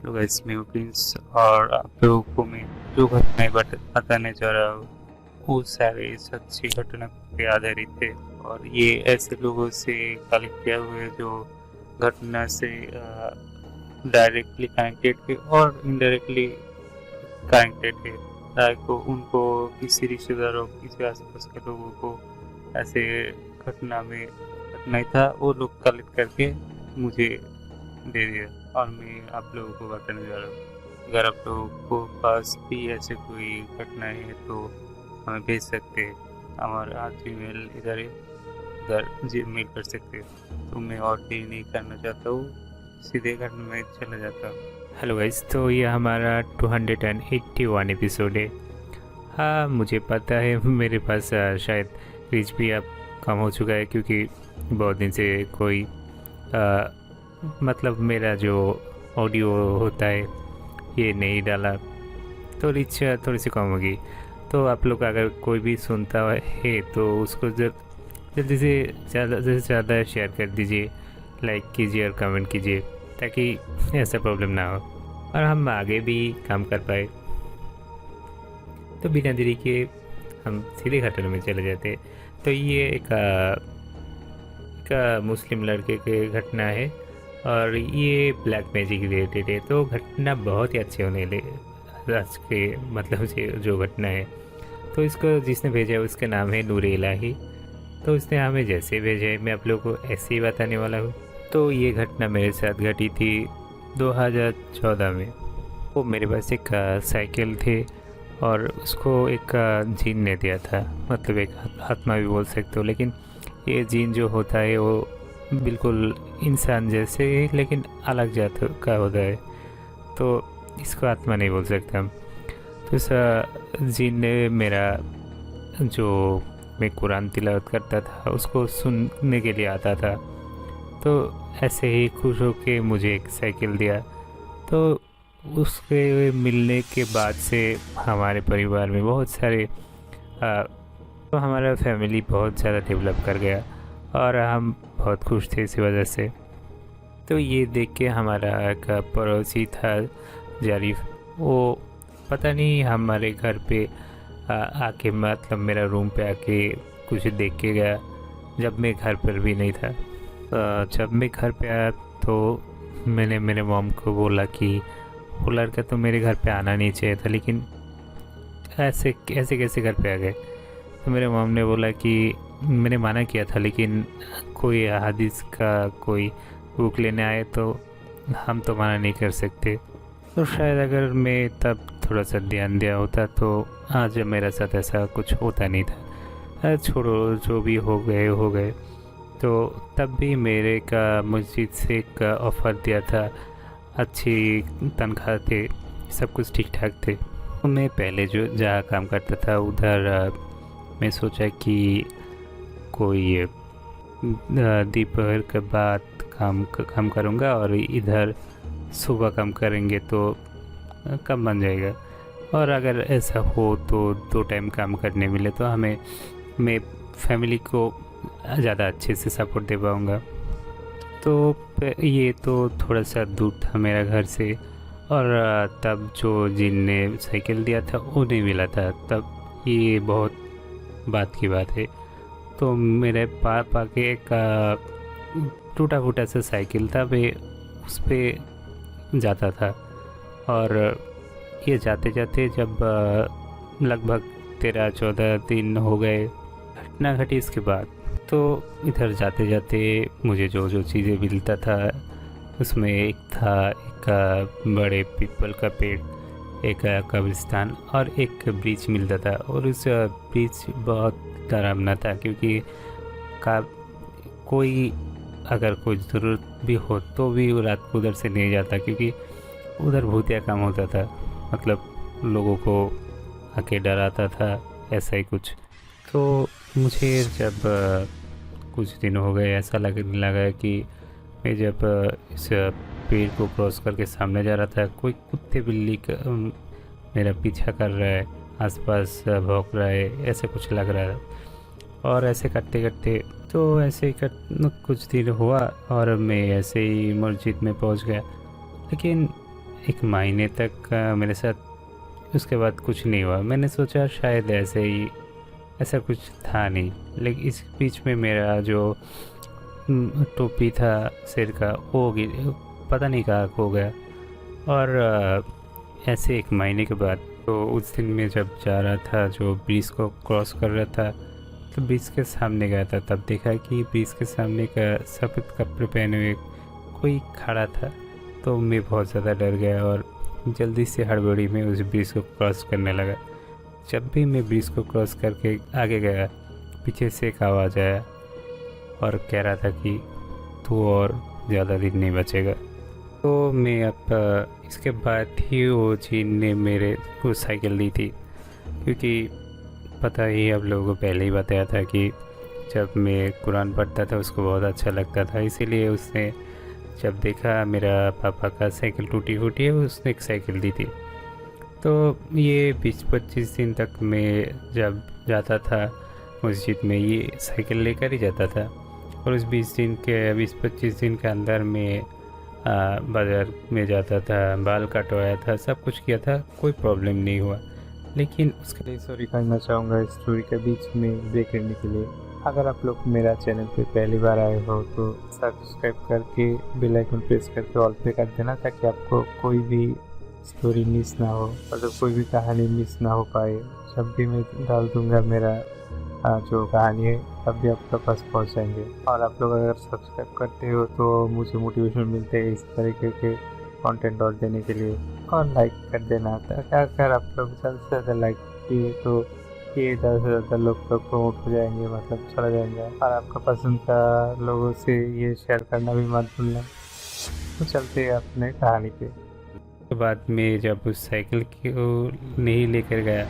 Hello guys, मैं Prince और आप लोगों को मैं जो घटनाएं बताने जा रहा हूँ वो सारे सच्ची घटना पे आधारित है। और ये ऐसे लोगों से कलेक्ट किया हुआ है जो घटना से डायरेक्टली कनेक्टेड है और इनडायरेक्टली कनेक्टेड है, ताकि उनको किसी रिश्तेदारों किसी आसपास के लोगों को ऐसे घटना में घटना था वो लोग कलेक्ट करके मुझे दे दिया और मैं आप लोगों को बताने जा रहा हूँ। अगर आप लोगों को पास भी ऐसे कोई घटना है तो हमें भेज सकते हैं। हमारा जीमेल इधर है, इधर जीमेल कर सकते हैं। तो मैं और देर नहीं करना चाहता हूँ, सीधे घटना में चला जाता हूँ। हेलो गाइस, तो ये हमारा 281 एपिसोड है। हाँ, मुझे पता है मेरे पास शायद रीच भी अब कम हो चुका है, क्योंकि बहुत दिन से कोई मतलब मेरा जो ऑडियो होता है ये नहीं डाला, तो रीच थोड़ी सी कम होगी। तो आप लोग अगर कोई भी सुनता है तो उसको जल्दी से ज़्यादा शेयर कर दीजिए, लाइक कीजिए और कमेंट कीजिए, ताकि ऐसा प्रॉब्लम ना हो और हम आगे भी काम कर पाए। तो बिना देरी के हम सीधे घटना में चले जाते। तो ये एक मुस्लिम लड़के के घटना है और ये ब्लैक मैजिक रिलेटेड है। तो घटना बहुत ही अच्छे होने लगे आज के, मतलब से जो घटना है। तो इसको जिसने भेजा है उसका नाम है नूर इलाही। तो उसने हमें जैसे भेजा है मैं आप लोगों को ऐसे ही बताने वाला हूँ। तो ये घटना मेरे साथ घटी थी 2014 में। वो मेरे पास एक साइकिल थी और उसको एक जीन ने दिया था, मतलब एक आत्मा भी बोल सकते हो। लेकिन ये जीन जो होता है वो बिल्कुल इंसान जैसे है, लेकिन अलग जात का होता है, तो इसको आत्मा नहीं बोल सकते हम। तो इस जीन ने मेरा जो मैं कुरान तिलावत करता था उसको सुनने के लिए आता था। तो ऐसे ही खुश होके मुझे एक साइकिल दिया। तो उसके मिलने के बाद से हमारे परिवार में बहुत सारे तो हमारा फैमिली बहुत ज़्यादा डेवलप कर गया और हम बहुत खुश थे इसी वजह से। तो ये देख के हमारा एक पड़ोसी था जारिफ, वो पता नहीं हमारे घर पे आके, मतलब मेरा रूम पे आके कुछ देख के गया जब मैं घर पर भी नहीं था। जब मैं घर पे आया तो मैंने मेरे मॉम को बोला कि वो लड़का तो मेरे घर पे आना नहीं चाहिए था, लेकिन ऐसे ऐसे कैसे घर पे आ गए। तो मेरे मॉम ने बोला कि मैंने मना किया था, लेकिन कोई हदीस का कोई बुक लेने आए तो हम तो मना नहीं कर सकते। तो शायद अगर मैं तब थोड़ा सा ध्यान दिया होता तो आज मेरे साथ ऐसा कुछ होता नहीं था। छोड़ो, जो भी हो गए हो गए। तो तब भी मेरे का मस्जिद से एक ऑफ़र दिया था, अच्छी तनख्वाह थे, सब कुछ ठीक ठाक थे। तो मैं पहले जो जहाँ काम करता था उधर मैं सोचा कि कोई दोपहर के बाद काम करूँगा और इधर सुबह काम करेंगे तो कम बन जाएगा। और अगर ऐसा हो तो 2 टाइम काम करने मिले तो हमें, मैं फैमिली को ज़्यादा अच्छे से सपोर्ट दे पाऊँगा। तो ये तो थोड़ा सा दूर था मेरा घर से, और तब जो जिनने साइकिल दिया था वो नहीं मिला था तब। ये बहुत बात की बात है। तो मेरे पापा के एक टूटा फूटा सा साइकिल था, मैं उस पर जाता था। और ये जाते जाते जब लगभग 13-14 दिन हो गए घटना घटी इसके बाद, तो इधर जाते जाते मुझे जो जो चीज़ें मिलता था उसमें एक था एक बड़े पीपल का पेड़, एक कब्रिस्तान और एक ब्रिज मिलता था। और उस ब्रिज बहुत डरावना था, क्योंकि का कोई अगर कोई ज़रूरत भी हो तो भी वो रात को उधर से नहीं जाता, क्योंकि उधर भूतिया काम होता था, मतलब लोगों को आके डराता था, ऐसा ही कुछ। तो मुझे जब कुछ दिन हो गए ऐसा लगने लगा कि मैं जब इस पेड़ को क्रॉस करके सामने जा रहा था, कोई कुत्ते बिल्ली मेरा पीछा कर रहा है, आसपास भौंक रहा है, ऐसे कुछ लग रहा है। और ऐसे करते करते तो ऐसे ही कुछ दिन हुआ और मैं ऐसे ही मस्जिद में पहुंच गया। लेकिन 1 महीने तक मेरे साथ उसके बाद कुछ नहीं हुआ। मैंने सोचा शायद ऐसे ही, ऐसा कुछ था नहीं। लेकिन इस बीच में मेरा जो टोपी था सिर का वो पता नहीं कहाँ खो गया। और ऐसे 1 महीने के बाद तो उस दिन मैं जब जा रहा था, जो ब्रिज को क्रॉस कर रहा था, तो ब्रिज के सामने गया था। तब देखा कि ब्रिज के सामने का सफ़ेद कपड़े पहने हुए कोई खड़ा था। तो मैं बहुत ज़्यादा डर गया और जल्दी से हड़बड़ी में उस ब्रिज को क्रॉस करने लगा। जब भी मैं ब्रिज को क्रॉस करके आगे गया, पीछे से एक आवाज़ आया और कह रहा था कि तू और ज़्यादा दिन नहीं बचेगा। तो मैं अब इसके बाद ही वो जी ने मेरे को साइकिल दी थी, क्योंकि पता ही आप लोगों को पहले ही बताया था कि जब मैं कुरान पढ़ता था उसको बहुत अच्छा लगता था। इसीलिए उसने जब देखा मेरा पापा का साइकिल टूटी फूटी है, उसने एक साइकिल दी थी। तो ये 20-25 दिन तक मैं जब जाता था मस्जिद में, ये साइकिल लेकर ही जाता था। और उस 20-25 दिन के अंदर मैं बाज़ार में जाता था, बाल कटवाया था, सब कुछ किया था, कोई प्रॉब्लम नहीं हुआ। लेकिन उसके लिए सॉरी करना चाहूँगा इस स्टोरी के बीच में ब्रेक करने के लिए। अगर आप लोग मेरा चैनल पे पहली बार आए हो तो सब्सक्राइब करके बेल आइकन प्रेस करके ऑल पे कर देना, ताकि आपको कोई भी स्टोरी मिस ना हो, मतलब कोई भी कहानी मिस ना हो पाए। जब भी मैं डाल दूँगा मेरा जो कहानी है, तब भी आपके पास पहुँच जाएंगे। और आप लोग अगर सब्सक्राइब करते हो तो मुझे मोटिवेशन मिलते है इस तरीके के कंटेंट और देने के लिए। और लाइक कर देना, ताकि अगर आप लोग ज़्यादा से ज़्यादा लाइक किए तो ये ज़्यादा से ज़्यादा लोग तक प्रमोट हो जाएंगे, मतलब चला जाएंगे। और आपका पसंद का लोगों से ये शेयर करना भी मत भूलना। तो चलते हैं अपने कहानी पे। के बाद में जब उस साइकिल को नहीं लेकर गया,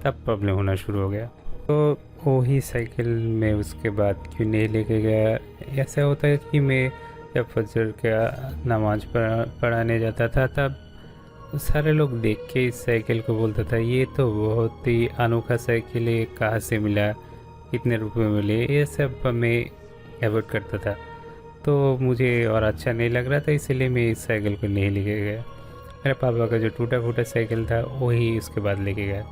तब प्रॉब्लम होना शुरू हो गया। तो वही साइकिल में उसके बाद क्यों नहीं लेके गया, ऐसा होता है कि मैं जब फजर का नमाज पढ़ाने जाता था, तब सारे लोग देख के इस साइकिल को बोलता था ये तो बहुत ही अनोखा साइकिल है, कहाँ से मिला, कितने रुपए मिले, ये सब मैं अवॉइड करता था। तो मुझे और अच्छा नहीं लग रहा था, इसलिए मैं इस साइकिल को नहीं लेके गया। मेरे पापा का जो टूटा फूटा साइकिल था वही उसके बाद लेके गया।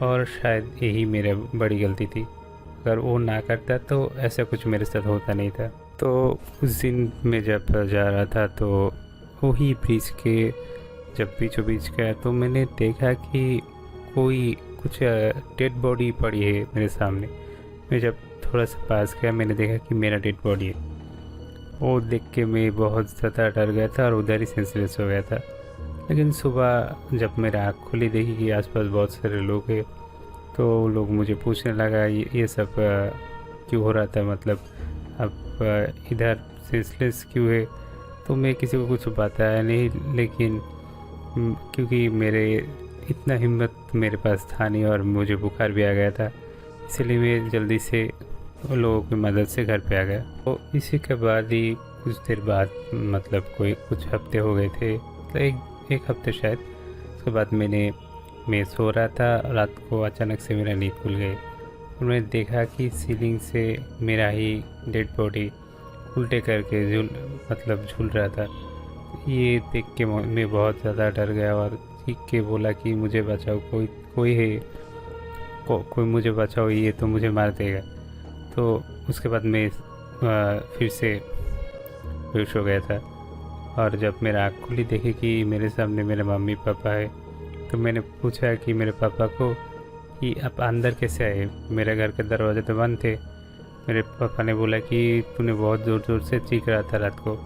और शायद यही मेरा बड़ी गलती थी, अगर वो ना करता तो ऐसा कुछ मेरे साथ होता नहीं था। तो उस दिन मैं जब जा रहा था तो वही ब्रिज के जब बीचों बीच गया, तो मैंने देखा कि कोई कुछ डेड बॉडी पड़ी है मेरे सामने। मैं जब थोड़ा सा पास गया, मैंने देखा कि मेरा डेड बॉडी है। वो देख के मैं बहुत ज़्यादा डर गया था और उधर ही सेंसलेस हो गया था। लेकिन सुबह जब मेरा आँख खुली, देखी कि आसपास बहुत सारे लोग हैं, तो लोग मुझे पूछने लगा ये सब क्यों हो रहा था, मतलब अब इधर सेंसलेस क्यों है। तो मैं किसी को कुछ बताया नहीं, लेकिन क्योंकि मेरे इतना हिम्मत मेरे पास था नहीं और मुझे बुखार भी आ गया था, इसलिए मैं जल्दी से लोगों की मदद से घर पे आ गया। तो इसी के बाद ही कुछ देर बाद, मतलब कोई कुछ हफ्ते हो गए थे, तो एक हफ्ते शायद, उसके बाद मैं सो रहा था, रात को अचानक से मेरा नींद खुल गई और मैंने देखा कि सीलिंग से मेरा ही डेड बॉडी उल्टे करके झूल रहा था। ये देख के मैं बहुत ज़्यादा डर गया और चीख के बोला कि मुझे बचाओ, कोई है, कोई मुझे बचाओ, ये तो मुझे मार देगा। तो उसके बाद मैं फिर से बेहोश हो गया था। और जब मेरा आँख खुली, देखी कि मेरे सामने मेरे मम्मी पापा है, तो मैंने पूछा कि मेरे पापा को कि आप अंदर कैसे आए, मेरे घर के दरवाजे तो बंद थे। मेरे पापा ने बोला कि तूने बहुत ज़ोर ज़ोर से चीख रहा था रात को,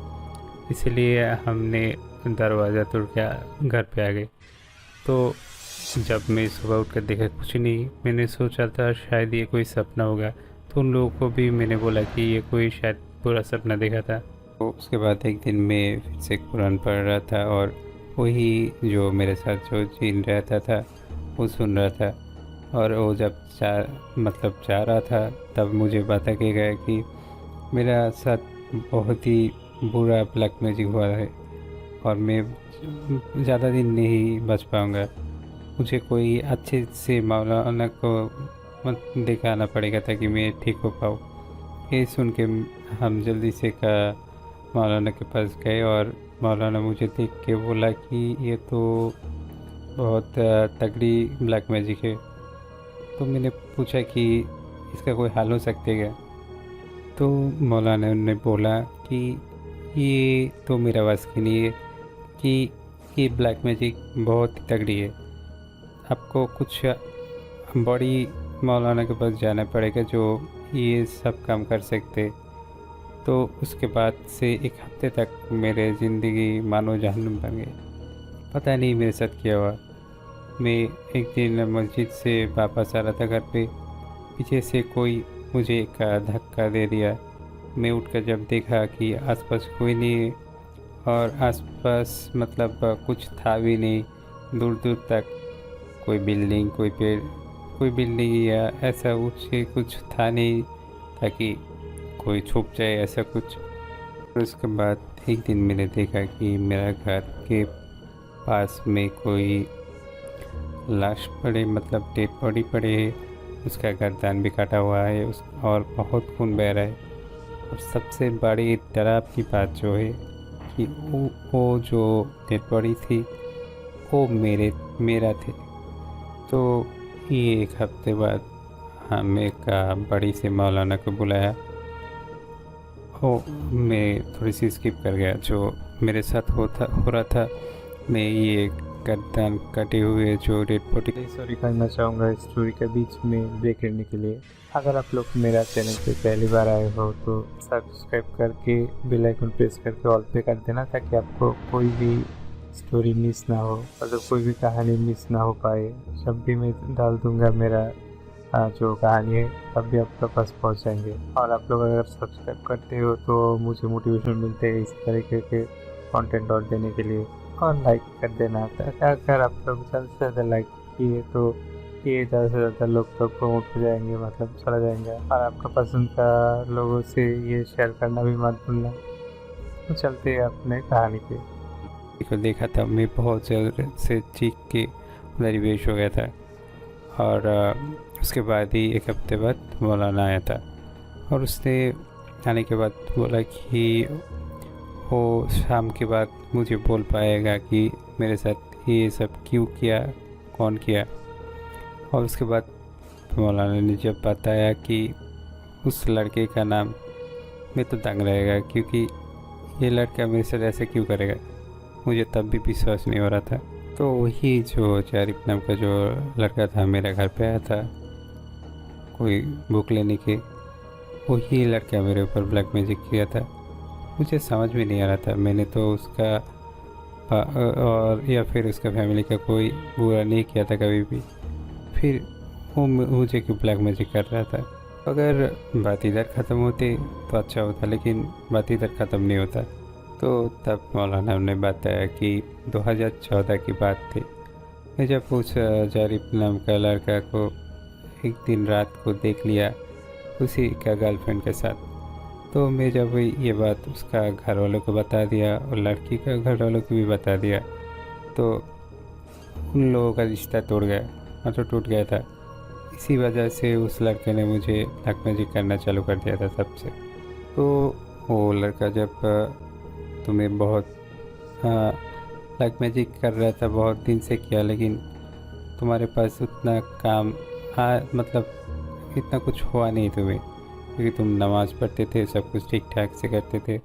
इसलिए हमने दरवाज़ा तोड़ के घर पे आ गए। तो जब मैं सुबह उठ कर देखा कुछ नहीं, मैंने सोचा था शायद ये कोई सपना होगा। तो उन लोगों को भी मैंने बोला कि ये कोई शायद पूरा सपना देखा था। तो उसके बाद एक दिन मैं फिर से कुरान पढ़ रहा था और वही जो मेरे साथ जो जिन रहता था वो सुन रहा था। और वो जब जा रहा था, तब मुझे पता किया गया कि मेरा साथ बहुत ही बुरा ब्लैक मैजिक हुआ है और मैं ज़्यादा दिन नहीं बच पाऊँगा। मुझे कोई अच्छे से मौलाना को दिखाना पड़ेगा ताकि मैं ठीक हो पाऊँ। ये सुन के हम जल्दी से मौलाना के पास गए और मौलाना मुझे देख के बोला कि ये तो बहुत तगड़ी ब्लैक मैजिक है। तो मैंने पूछा कि इसका कोई हल हो सकता है क्या? तो मौलाना ने बोला कि ये तो मेरा बस की नहीं है, कि ये ब्लैक मैजिक बहुत ही तगड़ी है। आपको कुछ बड़ी मौलाना के पास जाना पड़ेगा जो ये सब काम कर सकते। तो उसके बाद से एक हफ्ते तक मेरे ज़िंदगी मानो जहन्नुम बन गई। पता नहीं मेरे साथ क्या हुआ। मैं एक दिन मस्जिद से वापस आ रहा था घर पे, पीछे से कोई मुझे एक धक्का दे दिया। मैं उठकर जब देखा कि आसपास कोई नहीं है, और आसपास मतलब कुछ था भी नहीं। दूर दूर तक कोई बिल्डिंग, कोई पेड़, कोई बिल्डिंग या ऐसा कुछ था नहीं ताकि कोई छुप जाए, ऐसा कुछ। और उसके बाद एक दिन मैंने देखा कि मेरा घर के पास में कोई लाश पड़े, मतलब डेड बॉडी पड़े है। उसका गर्दन भी कटा हुआ है और बहुत खून बह रहा है। और सबसे बड़ी डरावनी बात जो है कि वो जो डेड बॉडी थी वो मेरा थे। तो ये एक हफ्ते बाद हमें एक बड़ी से मौलाना को बुलाया। मैं थोड़ी सी स्किप कर गया जो मेरे साथ हो रहा था। मैं ये गर्दन कटे हुए जो डेड बॉडी। सॉरी करना चाहूँगा इस स्टोरी के बीच में ब्रेक लेने के लिए। अगर आप लोग मेरा चैनल पे पहली बार आए हो तो सब्सक्राइब करके बेल आइकन प्रेस करके ऑल पे कर देना, ताकि आपको कोई भी स्टोरी मिस ना हो, मतलब कोई भी कहानी मिस ना हो पाए। जब भी मैं डाल दूँगा मेरा जो कहानी है तब भी आपके पास पहुँच जाएंगे। और आप लोग अगर सब्सक्राइब करते हो तो मुझे मोटिवेशन मिलते है इस तरीके के कंटेंट और देने के लिए। और लाइक कर देना, अगर आप लोग ज़्यादा से ज़्यादा लाइक किए तो ये ज़्यादा से ज़्यादा लोग तक प्रमोट हो जाएंगे, मतलब चला जाएंगे। और आपका पसंद का लोगों से ये शेयर करना भी मत भूलना। तो चलते हैं अपने कहानी पे। को देखा था, मैं बहुत ज़्यादा से चीख के दरवेश हो गया था। और उसके बाद ही एक हफ्ते बाद मौलाना आया था, और उसने आने के बाद बोला कि वो शाम के बाद मुझे बोल पाएगा कि मेरे साथ ये सब क्यों किया, कौन किया। और उसके बाद मौलाना ने जब बताया कि उस लड़के का नाम, मैं तो दंग रहेगा, क्योंकि ये लड़का मेरे साथ ऐसे क्यों करेगा। मुझे तब भी विश्वास नहीं हो रहा था। तो वही जो जारिफ नाम का जो लड़का था मेरे घर पे आया था कोई बुक लेने के, वही लड़का मेरे ऊपर ब्लैक मैजिक किया था। मुझे समझ में नहीं आ रहा था। मैंने तो उसका और या फिर उसका फैमिली का कोई बुरा नहीं किया था कभी भी, फिर वो मुझे क्यों ब्लैक मैजिक कर रहा था। अगर बात इधर ख़त्म होती तो अच्छा होता, लेकिन बात इधर ख़त्म नहीं होता। तो तब मौलाना ने बताया कि 2014 की बात थी। मैं जब उस जारिफ नाम का लड़का को एक दिन रात को देख लिया उसी का गर्लफ्रेंड के साथ, तो मैं जब ये बात उसका घर वालों को बता दिया और लड़की का घर वालों को भी बता दिया, तो उन लोगों का रिश्ता टूट गया, मतलब टूट गया था। इसी वजह से उस लड़के ने मुझे ब्लैक मैजिक करना चालू कर दिया था तब से। तो वो लड़का जब तुम्हें बहुत ब्लैक मैजिक कर रहा था, बहुत दिन से किया, लेकिन तुम्हारे पास उतना काम मतलब इतना कुछ हुआ नहीं तुम्हें, क्योंकि तुम नमाज़ पढ़ते थे, सब कुछ ठीक ठाक से करते थे।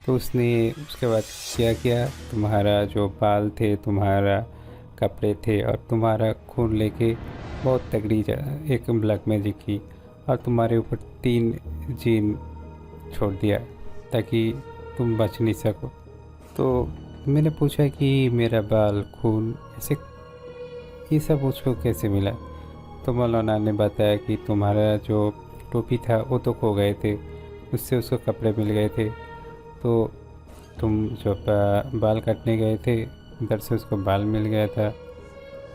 तो उसने उसके बाद क्या किया, तुम्हारा जो बाल थे, तुम्हारा कपड़े थे और तुम्हारा खून लेके बहुत तगड़ी एक ब्लैक मैजिक की, और तुम्हारे ऊपर 3 जीन छोड़ दिया ताकि तुम बच नहीं सको। तो मैंने पूछा कि मेरा बाल, खून, ऐसे ये सब उसको कैसे मिला। तो मौलाना ने बताया कि तुम्हारा जो टोपी था वो तो खो गए थे, उससे उसको कपड़े मिल गए थे। तो तुम जब बाल काटने गए थे उधर से उसको बाल मिल गया था।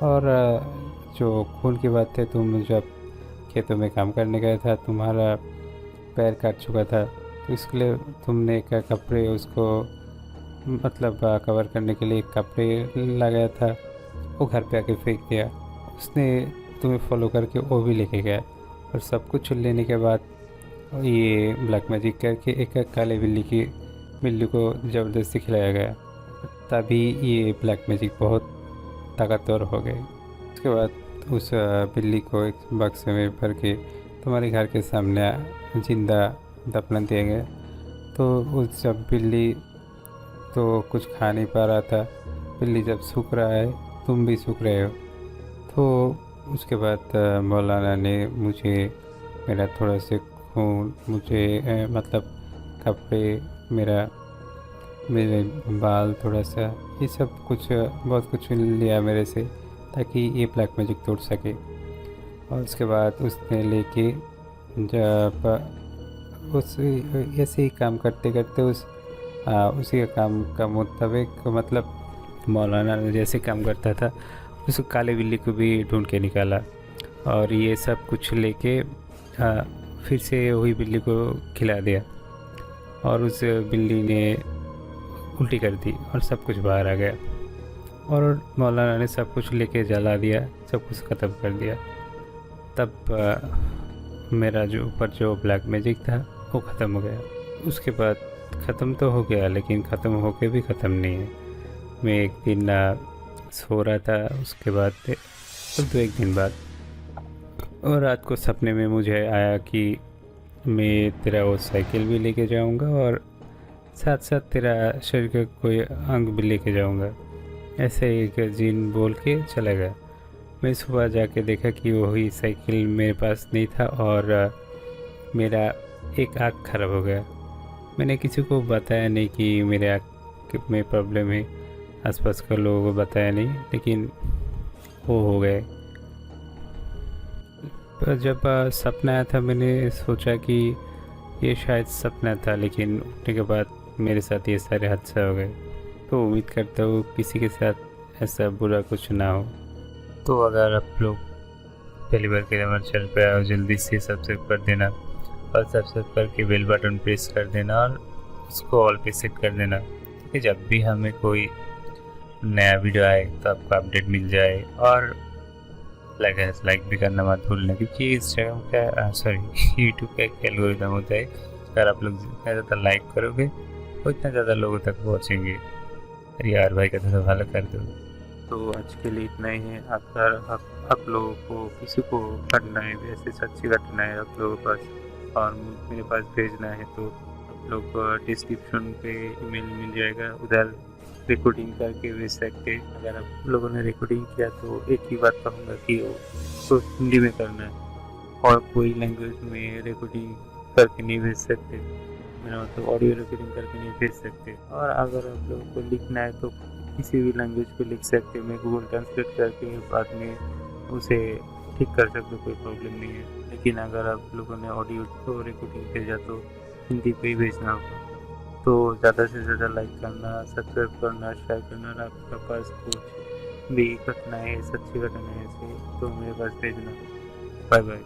और जो खून की बात है, तुम जब खेतों में काम करने गया था तुम्हारा पैर काट चुका था, तो इसके लिए तुमने एक कपड़े उसको मतलब कवर करने के लिए कपड़े लगाया था, वो घर पे आके फेंक दिया। उसने तुम्हें फॉलो करके वो भी लेके गया, और सब कुछ लेने के बाद ये ब्लैक मैजिक करके एक काले बिल्ली की बिल्ली को ज़बरदस्ती खिलाया गया, तभी ये ब्लैक मैजिक बहुत ताकतवर हो गई। उसके बाद उस बिल्ली को एक बक्से में भर के तुम्हारे घर के सामने जिंदा दफना दिया गया। तो उस जब बिल्ली तो कुछ खा नहीं पा रहा था, बिल्ली जब सूख रहा है तुम भी सूख रहे हो, तो उसके बाद मौलाना ने मुझे मेरा थोड़ा से खून, मुझे मतलब कपड़े, मेरे बाल थोड़ा सा, ये सब कुछ बहुत कुछ लिया मेरे से ताकि ये ब्लैक मैजिक तोड़ सके। और उसके बाद उसने लेके जब उस ऐसे ही काम करते करते उसी का काम का मुताबिक, मतलब मौलाना जैसे काम करता था उस काले बिल्ली को भी ढूंढ के निकाला और ये सब कुछ लेके फिर से वही बिल्ली को खिला दिया और उस बिल्ली ने उल्टी कर दी और सब कुछ बाहर आ गया और मौलाना ने सब कुछ लेके जला दिया, सब कुछ ख़त्म कर दिया। तब मेरा जो ऊपर जो ब्लैक मैजिक था वो ख़त्म हो गया। उसके बाद ख़त्म तो हो गया, लेकिन ख़त्म होके भी ख़त्म नहीं है। मैं एक दिन सो रहा था, उसके बाद तो एक दिन बाद, और रात को सपने में मुझे आया कि मैं तेरा वो साइकिल भी लेके जाऊंगा और साथ साथ तेरा शरीर का कोई अंग भी लेके जाऊंगा, ऐसे एक जिन बोल के चला गया। मैं सुबह जाके देखा कि वही साइकिल मेरे पास नहीं था और मेरा एक आँख खराब हो गया। मैंने किसी को बताया नहीं कि मेरे आँख में प्रॉब्लम है, आसपास के लोगों को बताया नहीं, लेकिन वो हो गए। पर जब सपना आया था मैंने सोचा कि ये शायद सपना था, लेकिन उठने के बाद मेरे साथ ये सारे हादसा हो गए। तो उम्मीद करता हूँ किसी के साथ ऐसा बुरा कुछ ना हो। तो अगर आप लोग पहली बार के हमारे चैनल पे आओ, जल्दी से सब्सक्राइब कर देना और सब्सक्राइब करके बेल बटन प्रेस कर देना और उसको ऑल पे सेट कर देना कि जब भी हमें कोई नया वीडियो आए तो आपको अपडेट मिल जाए। और लाइक भी करना मत भूलना, क्योंकि इंस्टाग्राम का यूट्यूब का एक एल्गोरिथम होता है, अगर आप लोग जितना ज़्यादा लाइक करोगे उतना ज़्यादा लोगों तक पहुँचेंगे। अरे यार भाई का तो फॉलो कर दो। तो आज के लिए इतना ही है। अगर आप लोगों को किसी को घटनाएँ ऐसी सच्ची घटनाएँ आप लोगों के पास और मेरे पास भेजना है तो आप लोग डिस्क्रिप्शन पे ईमेल मिल जाएगा, उधर रिकॉर्डिंग करके भेज सकते। अगर आप लोगों ने रिकॉर्डिंग किया तो एक ही बात कहूँगा कि वो तो हिंदी में करना है और कोई लैंग्वेज में रिकॉर्डिंग करके नहीं भेज सकते, मेरा मतलब ऑडियो रिकॉर्डिंग करके नहीं भेज सकते। और अगर आप लोगों को लिखना है तो किसी भी लैंग्वेज को लिख सकते, मैं गूगल ट्रांसलेट करके बाद में उसे ठीक कर सकते, कोई प्रॉब्लम नहीं है। लेकिन अगर आप लोगों ने ऑडियो तो रिकॉर्डिंग भेजा तो हिंदी पे ही भेजना होगा। तो ज़्यादा से ज़्यादा लाइक करना, सब्सक्राइब करना, शेयर करना और आपके पास कुछ भी घटनाएँ, सच्ची घटनाएँ ऐसे तो मेरे पास भेजना। Bye bye.